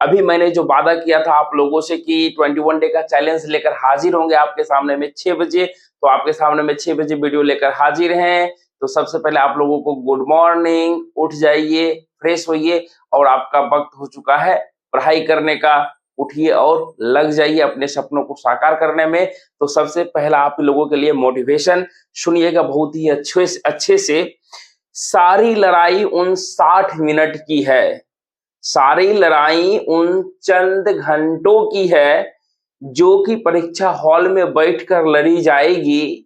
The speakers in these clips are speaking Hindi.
अभी मैंने जो वादा किया था आप लोगों से कि 21 डे का चैलेंज लेकर हाजिर होंगे आपके सामने में 6 बजे, तो आपके सामने में 6 बजे वीडियो लेकर हाजिर हैं। तो सबसे पहले आप लोगों को गुड मॉर्निंग, उठ जाइए, फ्रेश होइए और आपका वक्त हो चुका है पढ़ाई करने का। उठिए और लग जाइए अपने सपनों को साकार करने में। तो सबसे पहला आप लोगों के लिए मोटिवेशन सुनिएगा बहुत ही अच्छे से। सारी लड़ाई उन 60 मिनट की है, सारी लड़ाई उन चंद घंटों की है जो कि परीक्षा हॉल में बैठकर लड़ी जाएगी,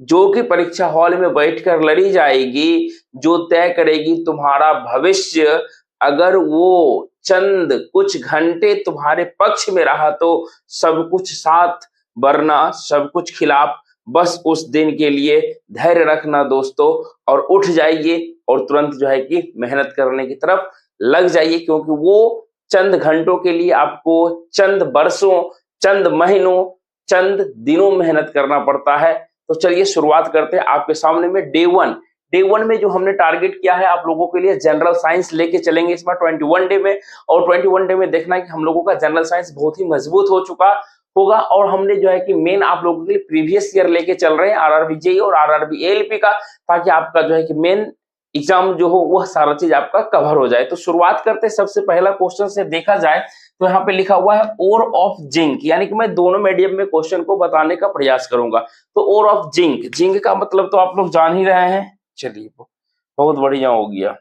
जो कि परीक्षा हॉल में बैठकर लड़ी जाएगी, जो तय करेगी तुम्हारा भविष्य। अगर वो चंद कुछ घंटे तुम्हारे पक्ष में रहा तो सब कुछ साथ, वरना सब कुछ खिलाफ। बस उस दिन के लिए धैर्य रखना दोस्तों, और उठ जाइए और तुरंत जो है कि मेहनत करने की तरफ लग जाइए, क्योंकि वो चंद घंटों के लिए आपको चंद वर्षों, चंद महीनों, चंद दिनों मेहनत करना पड़ता है। तो चलिए शुरुआत करते हैं। आपके सामने में डे वन में जो हमने टारगेट किया है आप लोगों के लिए जनरल साइंस लेके चलेंगे इस बार 21 डे में। और 21 डे में देखना है कि हम लोगों का जनरल साइंस बहुत ही मजबूत हो चुका होगा। और हमने जो है कि मेन आप लोगों के लिए प्रीवियस ईयर लेके चल रहे हैं आरआरबी जेईई और आरआरबी एएलपी का, ताकि आपका जो है कि मेन एग्जाम जो हो वह सारा चीज आपका कवर हो जाए। तो शुरुआत करते हैं सबसे पहला क्वेश्चन से। देखा जाए तो यहाँ पे लिखा हुआ है ओर ऑफ जिंक, यानी कि मैं दोनों मीडियम में क्वेश्चन को बताने का प्रयास करूंगा। तो ओर ऑफ जिंक, जिंक का मतलब तो आप लोग जान ही रहे हैं। चलिए बहुत बढ़िया हो गया।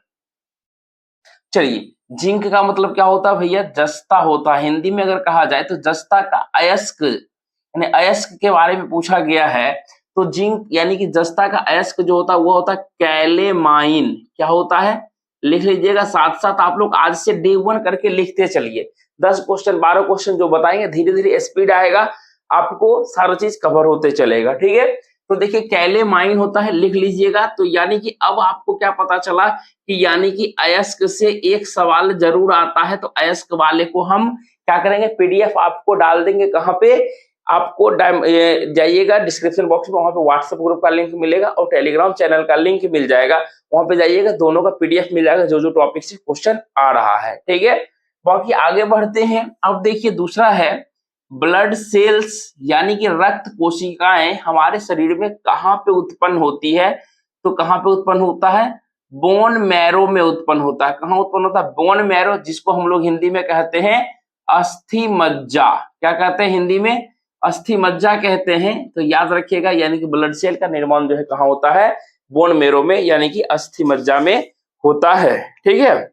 चलिए जिंक का मतलब क्या होता है भैया? जस्ता होता है। हिंदी में अगर कहा जाए तो जस्ता का अयस्क, यानी अयस्क के बारे में पूछा गया है। तो जिंक यानी कि जस्ता का अयस्क जो होता है वो होता है कैलेमाइन। क्या होता है? लिख लीजिएगा, साथ साथ आप लोग आज से डे 1 करके लिखते चलिए। 10 क्वेश्चन 12 क्वेश्चन जो बताएंगे धीरे धीरे स्पीड आएगा, आपको सारा चीज कवर होते चलेगा। ठीक है, तो देखिए कैलेमाइन होता है, लिख लीजिएगा। तो यानी कि अब आपको क्या पता चला कि यानी कि अयस्क से एक सवाल जरूर आता है। तो अयस्क वाले को हम क्या करेंगे, पीडीएफ आपको डाल देंगे। कहाँ पे? आपको जाइएगा डिस्क्रिप्शन बॉक्स में, वहां पे व्हाट्सएप ग्रुप का लिंक मिलेगा और टेलीग्राम चैनल का लिंक मिल जाएगा। वहां पे जाइएगा, दोनों का पीडीएफ मिल जाएगा जो जो टॉपिक से क्वेश्चन आ रहा है। ठीक है, बाकी आगे बढ़ते हैं। अब देखिए दूसरा है ब्लड सेल्स, यानी कि रक्त कोशिकाएं हमारे शरीर में कहाँ पे उत्पन्न होती है? तो कहाँ पे उत्पन्न होता है? बोन मैरो में उत्पन्न होता है। कहाँ उत्पन्न होता है? बोन मैरो, जिसको हम लोग हिंदी में कहते हैं अस्थि मज्जा। क्या कहते हैं हिंदी में? अस्थि मज्जा कहते हैं। तो याद रखिएगा, यानी कि ब्लड सेल का निर्माण जो है कहाँ होता है? बोन मैरो में, यानी कि अस्थि मज्जा में होता है। ठीक है,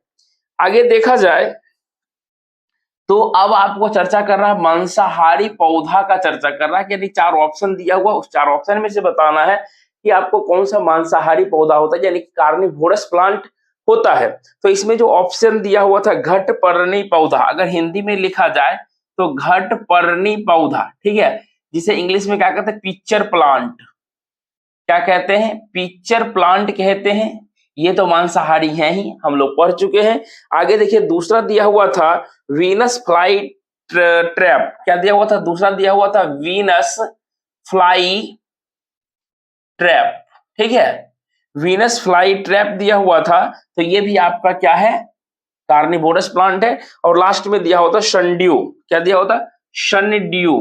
आगे देखा जाए तो अब आपको चर्चा कर रहा है मांसाहारी पौधा का चर्चा कर रहा है, यानी 4 ऑप्शन दिया हुआ, उस 4 ऑप्शन में से बताना है कि आपको कौन सा मांसाहारी पौधा होता है, यानी कि कार्निवोरस प्लांट होता है। तो इसमें जो ऑप्शन दिया हुआ था घटपर्णी पौधा, अगर हिंदी में लिखा जाए तो घटपर्णी पौधा। ठीक है, जिसे इंग्लिश में क्या कहते हैं? Pitcher plant. क्या कहते हैं? पिक्चर प्लांट कहते हैं। ये तो मांसाहारी है ही, हम लोग पढ़ चुके हैं। आगे देखिए दूसरा दिया हुआ था वीनस फ्लाई ट्रैप। क्या दिया हुआ था? दूसरा दिया हुआ था वीनस फ्लाई ट्रैप। ठीक है, वीनस फ्लाई ट्रैप दिया हुआ था। तो ये भी आपका क्या है? कार्निवोरस प्लांट है। और लास्ट में दिया होता शनड्यू। क्या दिया होता? शनड्यू।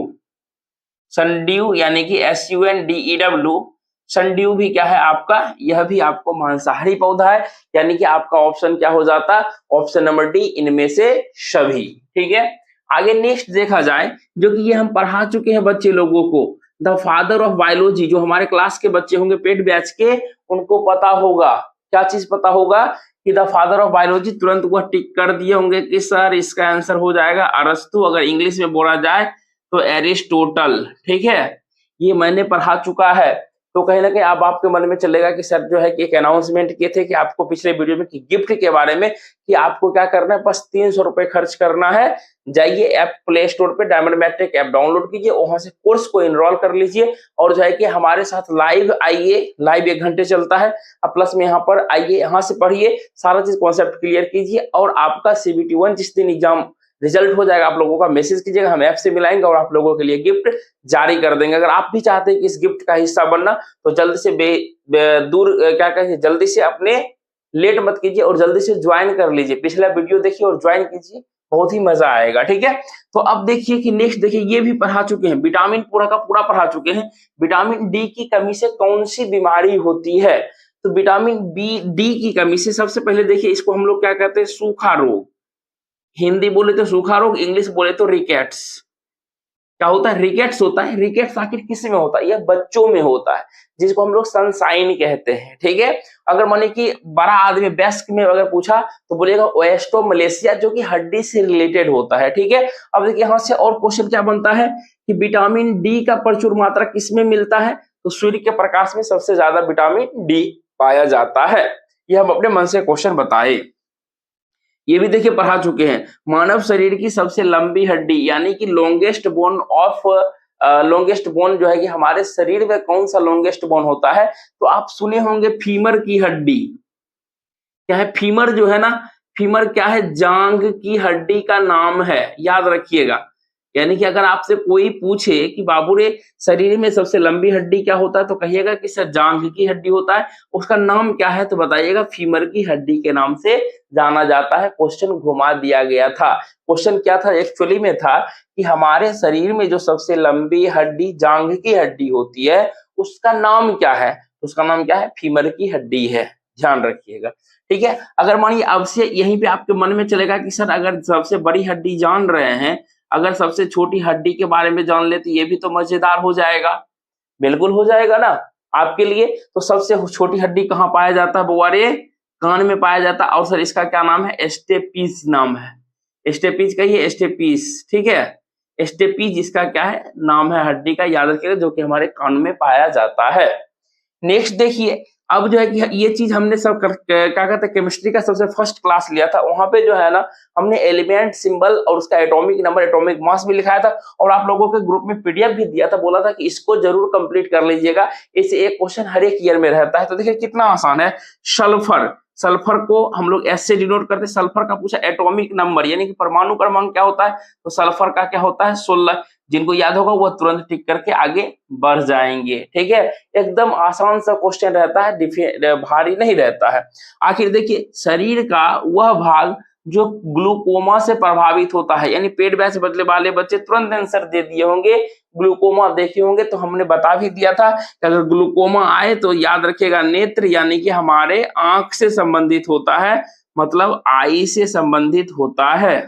सनड्यू यानी कि SUNDEW। सनड्यू भी क्या है आपका? यह भी आपको मांसाहारी पौधा है, यानी कि आपका ऑप्शन क्या हो जाता? ऑप्शन नंबर डी, इनमें से सभी। ठीक है, आगे नेक्स्ट देखा जाए, जो कि ये हम पढ़ा चुके हैं बच्चे लोगों को, द फादर ऑफ बायोलॉजी। जो हमारे क्लास के बच्चे होंगे पेड बैच के, उनको पता होगा। क्या चीज पता होगा? कि द फादर ऑफ बायोलॉजी। तुरंत वह टिक कर दिए होंगे कि सर इसका आंसर हो जाएगा अरस्तु। अगर इंग्लिश में बोला जाए तो एरिस्टोटल। ठीक है, ये मैंने पढ़ा चुका है। तो कहीं ना कहीं अब आपके मन में चलेगा कि सर जो है कि एक अनाउंसमेंट किए थे कि आपको पिछले वीडियो में कि गिफ्ट के बारे में, कि आपको क्या करना है, बस 300 रुपए खर्च करना है। जाइए ऐप प्ले स्टोर पे डायमंड मैट्रिक ऐप डाउनलोड कीजिए, वहां से कोर्स को इनरोल कर लीजिए और जो है कि हमारे साथ लाइव आइए। लाइव 1 घंटे चलता है। अब प्लस में यहाँ पर आइए, यहाँ से पढ़िए, सारा चीज कॉन्सेप्ट क्लियर कीजिए और आपका CBT 1 जिस दिन एग्जाम रिजल्ट हो जाएगा आप लोगों का मैसेज कीजिएगा, हम ऐप से मिलाएंगे और आप लोगों के लिए गिफ्ट जारी कर देंगे। अगर आप भी चाहते हैं कि इस गिफ्ट का हिस्सा बनना तो जल्दी से क्या कहें, जल्दी से अपने लेट मत कीजिए और जल्दी से ज्वाइन कर लीजिए। पिछला वीडियो देखिए और ज्वाइन कीजिए, बहुत ही मजा आएगा। ठीक है, तो अब देखिए कि नेक्स्ट देखिए ये भी पढ़ा चुके हैं, विटामिन पूरा का पूरा पढ़ा चुके हैं। विटामिन डी की कमी से कौन सी बीमारी होती है? तो विटामिन डी की कमी से सबसे पहले देखिए इसको हम लोग क्या कहते हैं, सूखा रोग। हिंदी बोले तो सूखा रोग, इंग्लिश बोले तो रिकेट्स। क्या होता है? रिकेट्स होता है। रिकेट्स आखिर किस में होता है? यह बच्चों में होता है, जिसको हम लोग सनसाइन कहते हैं। ठीक है, अगर माने कि बड़ा आदमी वयस्क में अगर पूछा तो बोलेगा ओएस्ट्रोमलेशिया, जो कि हड्डी से रिलेटेड होता है। ठीक है, अब देखिए यहाँ से और क्वेश्चन क्या बनता है कि विटामिन डी का प्रचुर मात्रा किसमें मिलता है? तो सूर्य के प्रकाश में सबसे ज्यादा विटामिन डी पाया जाता है। यह हम अपने मन से क्वेश्चन बताए। ये भी देखिए पढ़ा चुके हैं, मानव शरीर की सबसे लंबी हड्डी यानी कि longest bone of longest bone जो है कि हमारे शरीर में कौन सा लॉन्गेस्ट बोन होता है? तो आप सुने होंगे फीमर की हड्डी। क्या है फीमर जो है ना? फीमर क्या है? जांघ की हड्डी का नाम है, याद रखिएगा। यानी कि अगर आपसे कोई पूछे कि बाबू रे शरीर में सबसे लंबी हड्डी क्या होता है, तो कहिएगा कि सर जांघ की हड्डी होता है। उसका नाम क्या है? तो बताइएगा फीमर की हड्डी के नाम से जाना जाता है। क्वेश्चन घुमा दिया गया था। क्वेश्चन क्या था एक्चुअली में? था कि हमारे शरीर में जो सबसे लंबी हड्डी जांघ की हड्डी होती है, उसका नाम क्या है? उसका नाम क्या है? फीमर की हड्डी है, ध्यान रखिएगा। ठीक है, अगर मानिए अब से यहीं पे आपके मन में चलेगा कि सर अगर सबसे बड़ी हड्डी जान रहे हैं, अगर सबसे छोटी हड्डी के बारे में जान ले तो ये भी तो मजेदार हो जाएगा। बिल्कुल हो जाएगा ना आपके लिए। तो सबसे छोटी हड्डी कहाँ पाया जाता है बुआ रे? कान में पाया जाता है। और सर इसका क्या नाम है? स्टेपीज नाम है। स्टेपीज कहिए, स्टेपीज। ठीक है, स्टेपीज इसका क्या है? नाम है हड्डी का, याद रखिएगा, जो कि हमारे कान में पाया जाता है। नेक्स्ट देखिए, अब जो है कि ये चीज हमने सब क्या कहते हैं केमिस्ट्री का सबसे फर्स्ट क्लास लिया था, वहां पे जो है ना हमने एलिमेंट सिंबल और उसका एटॉमिक नंबर एटॉमिक मास भी लिखाया था, और आप लोगों के ग्रुप में पीडीएफ भी दिया था, बोला था कि इसको जरूर कंप्लीट कर लीजिएगा, इससे एक क्वेश्चन हर एक ईयर में रहता है। तो देखिए कितना आसान है। सल्फर, सल्फर को हम लोग एस से डिनोट करते हैं। सल्फर का पूछा एटॉमिक नंबर यानी कि परमाणु क्रमांक क्या होता है, तो सल्फर का क्या होता है? 16। जिनको याद होगा वो तुरंत टिक करके आगे बढ़ जाएंगे। ठीक है, एकदम आसान सा क्वेश्चन रहता है, भारी नहीं रहता है। आखिर देखिए शरीर का वह भाग जो ग्लूकोमा से प्रभावित होता है, यानी पेट बैच बदले वाले बच्चे तुरंत आंसर दे दिए होंगे। ग्लूकोमा देखे होंगे तो हमने बता भी दिया था कि अगर ग्लूकोमा आए तो याद रखिएगा नेत्र यानी कि हमारे आंख से संबंधित होता है, मतलब आई से संबंधित होता है।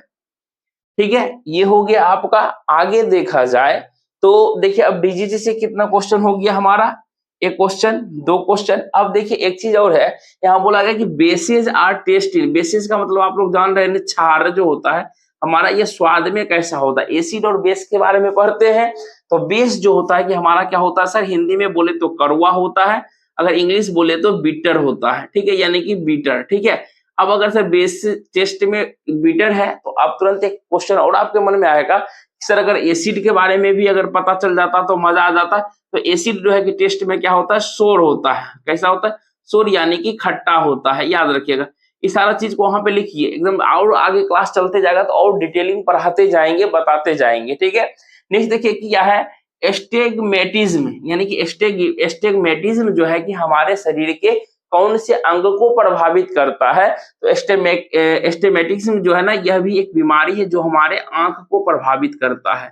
ठीक है, ये हो गया आपका। आगे देखा जाए तो देखिए अब डीजीटी से कितना क्वेश्चन हो गया हमारा? एक क्वेश्चन, दो क्वेश्चन। अब देखिए एक चीज और है, यहाँ बोला गया कि बेसिस आर टेस्टिंग। बेसिस का मतलब आप लोग जान रहे हैं, क्षार जो होता है हमारा, ये स्वाद में कैसा होता है। एसिड और बेस के बारे में पढ़ते हैं। तो बेस जो होता है कि हमारा क्या होता है सर, हिंदी में बोले तो कड़वा होता है, अगर इंग्लिश बोले तो बिटर होता है। ठीक है, यानी कि बीटर। ठीक है, अब अगर सर बेस टेस्ट में बीटर है तो आप तुरंत एक क्वेश्चन और आपके मन में आएगा, सर अगर एसिड के बारे में भी अगर पता चल जाता तो मजा आ जाता। तो एसिड जो है कि टेस्ट में क्या होता है? सोर होता है। कैसा होता है? सोर, यानी कि खट्टा होता है, याद रखिएगा। इस सारा चीज को वहां पे लिखिए एकदम, और आगे क्लास चलते जाएगा तो और डिटेलिंग पढ़ाते जाएंगे, बताते जाएंगे। ठीक है, नेक्स्ट देखिए कि क्या है एस्टेगमेटिज्म, यानी कि एस्टेगमेटिज्म जो है कि हमारे शरीर के कौन से अंग को प्रभावित करता है? तो एस्टेमेटिज्म जो है ना, यह भी एक बीमारी है जो हमारे आंख को प्रभावित करता है।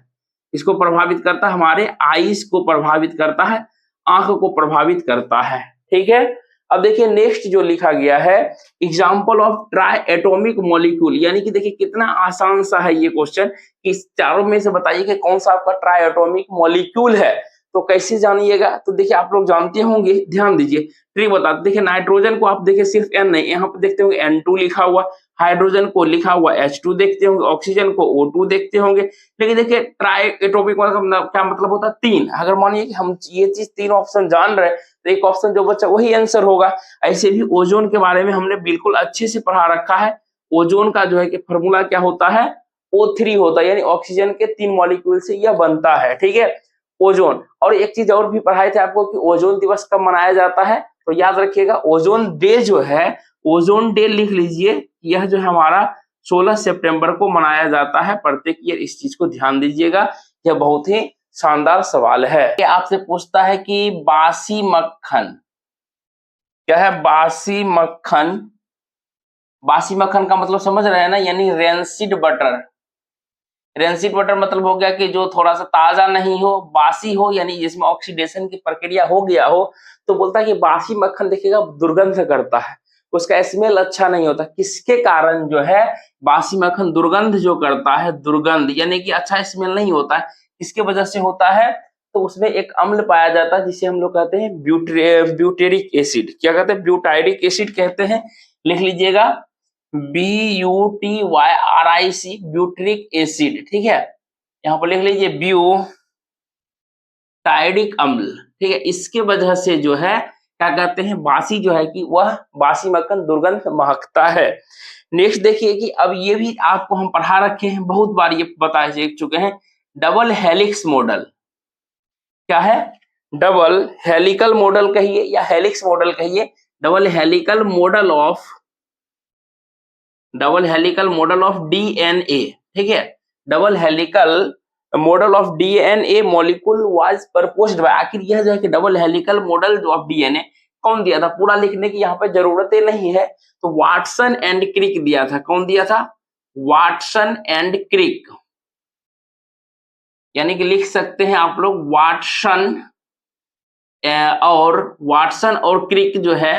इसको प्रभावित करता है, हमारे आईज को प्रभावित करता है, आंख को प्रभावित करता है। ठीक है, अब देखिए नेक्स्ट जो लिखा गया है, example of try atomic molecule, यानी कि देखिए कितना आसान सा है ये क्वेश्चन कि चारों में से बताइए कि कौन सा आपका ट्राई एटोमिक मॉलिक्यूल है। तो कैसे जानिएगा? तो देखिए आप लोग जानते होंगे, ध्यान दीजिए, ट्रिक बताते। देखिए नाइट्रोजन को आप देखिए सिर्फ एन नहीं, यहाँ पे देखते होंगे N2 लिखा हुआ, हाइड्रोजन को लिखा हुआ H2 देखते होंगे, ऑक्सीजन को O2 देखते होंगे। लेकिन देखिए ट्राई एटोमिक का क्या मतलब होता है? तीन। अगर मानिए कि हम ये चीज तीन ऑप्शन जान रहे हैं तो एक ऑप्शन जो बच्चा वही आंसर होगा। ऐसे भी ओजोन के बारे में हमने बिल्कुल अच्छे से पढ़ा रखा है। ओजोन का जो है कि फॉर्मूला क्या होता है? O3 होता है, यानी ऑक्सीजन के 3 मॉलिक्यूल से यह बनता है। ठीक है, ओजोन। और एक चीज और भी पढ़ाए थे आपको कि ओजोन दिवस कब मनाया जाता है, तो याद रखिएगा ओजोन डे जो है, ओजोन डे लिख लीजिए, यह जो है हमारा 16 सितंबर को मनाया जाता है प्रत्येक ईयर। इस चीज को ध्यान दीजिएगा, यह बहुत ही शानदार सवाल है। आपसे पूछता है कि बासी मक्खन क्या है? बासी मक्खन, बासी मक्खन का मतलब समझ रहे हैं ना, यानी रेंसिड बटर। रेंसिड बटर मतलब हो गया कि जो थोड़ा सा ताजा नहीं हो, बासी हो, यानी जिसमें ऑक्सीडेशन की प्रक्रिया हो गया हो। तो बोलता है कि बासी मक्खन देखिएगा दुर्गंध करता है, उसका स्मेल अच्छा नहीं होता। किसके कारण जो है बासी मक्खन दुर्गंध जो करता है, दुर्गंध यानी कि अच्छा स्मेल नहीं होता है, किसके वजह से होता है? तो उसमें एक अम्ल पाया जाता है जिसे हम लोग कहते हैं ब्यूटेरिक एसिड। क्या कहते हैं? ब्यूटायरिक एसिड कहते हैं। लिख लीजिएगा, BUTYRIC, ब्यूटेरिक एसिड। ठीक है, यहाँ पर लिख लीजिए ब्यूटायरिक अम्ल। ठीक है, इसके वजह से जो है क्या कहते हैं, बासी जो है कि वह बासी मक्खन दुर्गंध महकता है। नेक्स्ट देखिए कि अब ये भी आपको हम पढ़ा रखे हैं, बहुत बार ये बता चुके हैं, डबल हेलिक्स मॉडल। क्या है? डबल हेलिकल मॉडल कहिए या हेलिक्स मॉडल कहिए, double helical model of DNA. ठीक है, double helical model of DNA molecule was proposed by. आखिर यह जो है कि double helical model of DNA कौन दिया था? पूरा लिखने की यहाँ पे जरूरत ही नहीं है, तो वाटसन एंड क्रिक दिया था। कौन दिया था? Watson and Crick. यानी कि लिख सकते हैं आप लोग वाटसन और क्रिक जो है,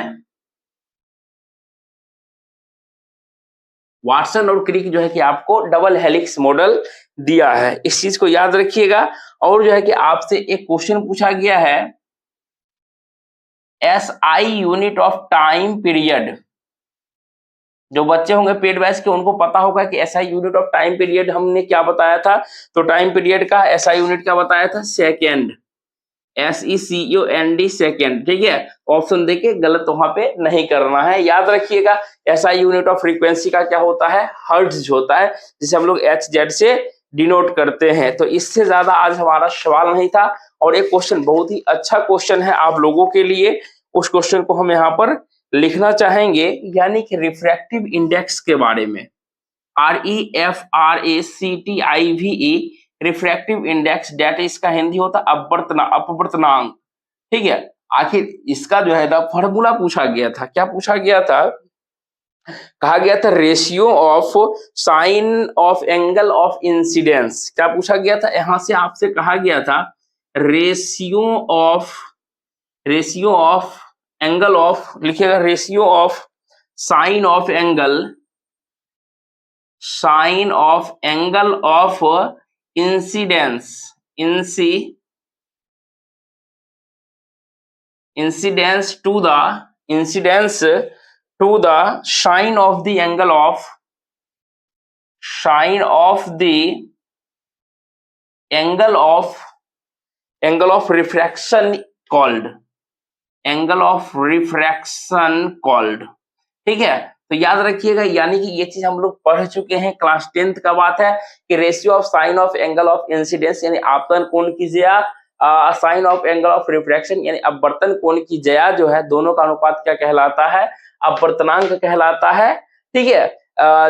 वाटसन और क्रिक जो है कि आपको डबल हेलिक्स मॉडल दिया है, इस चीज को याद रखिएगा। और जो है कि आपसे एक क्वेश्चन पूछा गया है, SI unit of time period. जो बच्चे होंगे पेड बैच के उनको पता होगा कि SI unit of time period हमने क्या बताया था। तो टाइम पीरियड का SI यूनिट क्या बताया था? Second, SECOND, second. ठीक है, ऑप्शन देके गलत वहां पे नहीं करना है, याद रखिएगा। SI यूनिट ऑफ फ्रीक्वेंसी का क्या होता है? हर्ट्ज होता है, जिसे हम लोग HZ से डिनोट करते हैं। तो इससे ज्यादा आज हमारा सवाल नहीं था, और एक क्वेश्चन बहुत ही अच्छा क्वेश्चन है आप लोगों के लिए, उस क्वेश्चन को हम यहाँ पर लिखना चाहेंगे, यानी कि रिफ्रैक्टिव इंडेक्स के बारे में। REFRACTIVE, रिफ्रैक्टिव इंडेक्स, डेट इसका हिंदी होता है अपवर्तनांक। ठीक है, आखिर इसका जो है ना फॉर्मूला पूछा गया था। क्या पूछा गया था? कहा गया था ratio of sine of angle of incidence. क्या पूछा गया था? यहां से आपसे कहा गया था रेशियो ऑफ एंगल ऑफ, लिखिएगा ratio of sine of angle of incidence to the sine of the angle of refraction called ठीक है, तो याद रखिएगा, यानी कि ये चीज हम लोग पढ़ चुके हैं, क्लास 10th का बात है कि ratio of sine of angle of incidence, यानी आपतन कोण की जया, sine of angle of refraction यानी अपवर्तन कोण की जया जो है, दोनों का अनुपात क्या कहलाता है? अपवर्तनांक कहलाता है। ठीक है,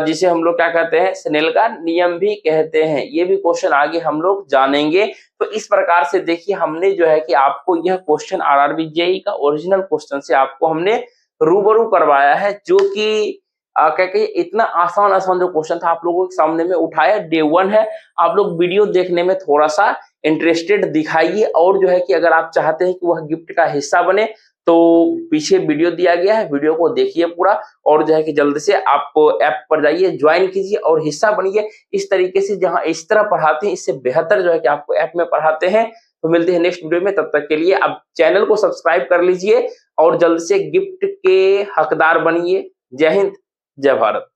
जिसे हम लोग क्या कहते हैं? स्नेल का नियम भी कहते हैं। ये भी क्वेश्चन आगे हम लोग जानेंगे। तो इस प्रकार से देखिए, हमने जो है कि आपको यह क्वेश्चन RRB JEE का ओरिजिनल क्वेश्चन से आपको हमने रूबरू करवाया है, जो कि क्या इतना आसान जो क्वेश्चन था आप लोगों के सामने में उठाया। डे 1 है, आप लोग वीडियो देखने में थोड़ा सा इंटरेस्टेड दिखाइए, और जो है कि अगर आप चाहते हैं कि वह गिफ्ट का हिस्सा बने तो पीछे वीडियो दिया गया है, वीडियो को देखिए पूरा, और जो है कि जल्द से आप ऐप पर जाइए, ज्वाइन कीजिए और हिस्सा बनिए। इस तरीके से जहां इस तरह पढ़ाते हैं, इससे बेहतर जो है कि आपको ऐप में पढ़ाते हैं। तो मिलते हैं नेक्स्ट वीडियो में, तब तक के लिए आप चैनल को सब्सक्राइब कर लीजिए और जल्द से गिफ्ट के हकदार बनिए। जय हिंद, जय भारत।